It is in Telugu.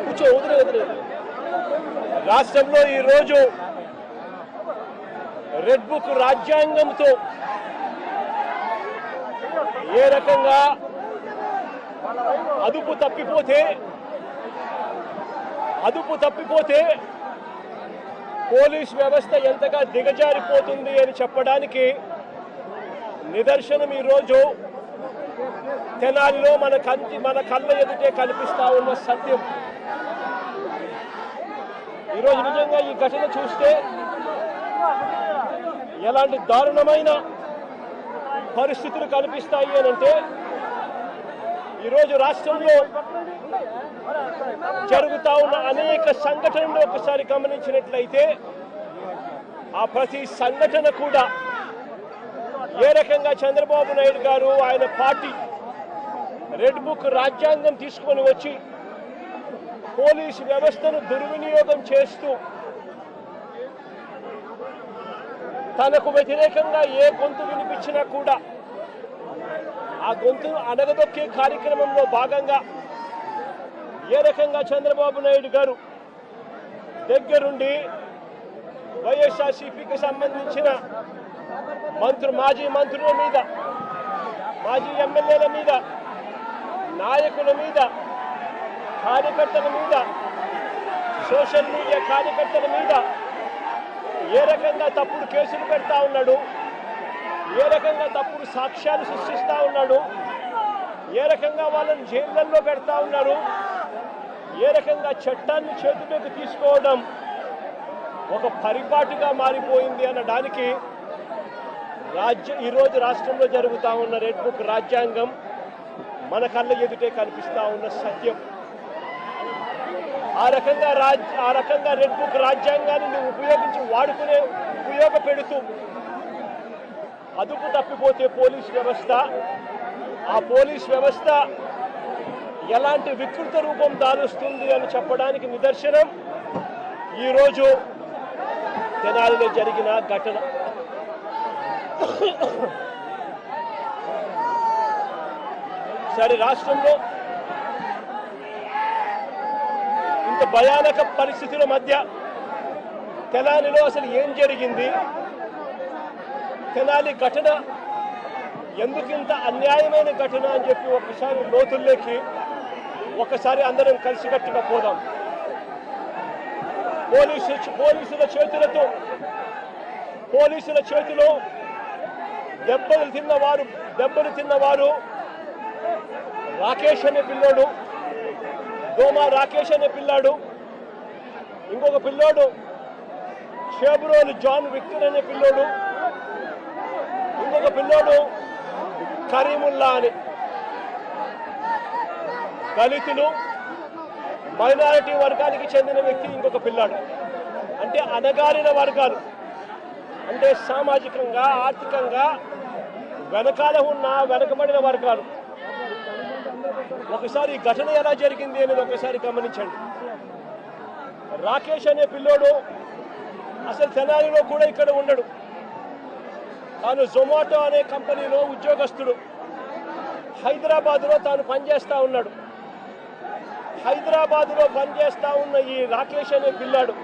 కూర్చో వదిలే రాష్ట్రంలో ఈరోజు రెడ్ బుక్ రాజ్యాంగంతో ఏ రకంగా అదుపు తప్పిపోతే పోలీస్ వ్యవస్థ ఎంతగా దిగజారిపోతుంది అని చెప్పడానికి నిదర్శనం ఈరోజు తెనాలిలో మన కళ్ళ ఎదుటే కనిపిస్తా ఉన్న సత్యం. ఈరోజు నిజంగా ఈ ఘటన చూస్తే ఎలాంటి దారుణమైన పరిస్థితులు కనిపిస్తాయి అని అంటే, ఈరోజు రాష్ట్రంలో జరుగుతా ఉన్న అనేక సంఘటనలు ఒకసారి గమనించినట్లయితే ఆ ప్రతి సంఘటన కూడా ఏ రకంగా చంద్రబాబు నాయుడు గారు ఆయన పార్టీ రెడ్ బుక్ రాజ్యాంగం తీసుకొని వచ్చి పోలీసు వ్యవస్థను దుర్వినియోగం చేస్తూ తనకు వ్యతిరేకంగా ఏ గొంతు వినిపించినా కూడా ఆ గొంతును అణగదొక్కే కార్యక్రమంలో భాగంగా ఏ రకంగా చంద్రబాబు నాయుడు గారు దగ్గరుండి వైఎస్ఆర్సీపీకి సంబంధించిన మాజీ మంత్రుల మీద, మాజీ ఎమ్మెల్యేల మీద, నాయకుల మీద, కార్యకర్తల మీద, సోషల్ మీడియా కార్యకర్తల మీద ఏ రకంగా తప్పుడు కేసులు పెడతా ఉన్నాడు, ఏ రకంగా తప్పుడు సాక్ష్యాలు సృష్టిస్తూ ఉన్నాడు, ఏ రకంగా వాళ్ళని జైళ్ళల్లో పెడతా ఉన్నారు, ఏ రకంగా చట్టాన్ని చేతిలోకి తీసుకోవడం ఒక పరిపాటిగా మారిపోయింది అనడానికి ఈరోజు రాష్ట్రంలో జరుగుతూ ఉన్న రెడ్ బుక్ రాజ్యాంగం మన కళ్ళ ఎదుటే కనిపిస్తూ ఉన్న సత్యం. ఆ రకంగా రెడ్ బుక్ రాజ్యాంగాన్ని ఉపయోగపెడుతూ అదుపు తప్పిపోతే పోలీస్ వ్యవస్థ, ఆ పోలీస్ వ్యవస్థ ఎలాంటి వికృత రూపం దాలుస్తుంది అని చెప్పడానికి నిదర్శనం ఈరోజు తెనాలిలో జరిగిన ఘటన. సరే, రాష్ట్రంలో ఇంత భయానక పరిస్థితుల మధ్య తెనాలిలో అసలు ఏం జరిగింది, తెనాలి ఘటన ఎందుకింత అన్యాయమైన ఘటన అని చెప్పి ఒకసారి లోతుల్లోకి అందరం కలిసికట్టుగా పోదాం. పోలీసుల చేతిలో దెబ్బలు తిన్నవారు రాకేష్ అనే పిల్లోడు, దోమా రాకేష్ అనే పిల్లాడు, ఇంకొక పిల్లోడు షేబ్రోలు జాన్ విక్టర్ అనే పిల్లోడు, ఇంకొక పిల్లోడు కరీముల్లా అని. దళితులు, మైనారిటీ వర్గానికి చెందిన వ్యక్తి ఇంకొక పిల్లాడు. అంటే అణగారిన వర్గాలు, అంటే సామాజికంగా, ఆర్థికంగా వెనకబడిన వర్గాలు. ఒకసారి ఈ ఘటన ఎలా జరిగింది అనేది ఒకసారి గమనించండి. రాకేష్ అనే పిల్లోడు అసలు తెనాలిలో కూడా ఇక్కడ ఉండడు. తాను జొమాటో అనే కంపెనీలో ఉద్యోగస్తుడు. హైదరాబాద్లో తాను పనిచేస్తూ ఉన్నాడు. హైదరాబాద్లో పనిచేస్తూ ఉన్న ఈ రాకేష్ అనే పిల్లాడు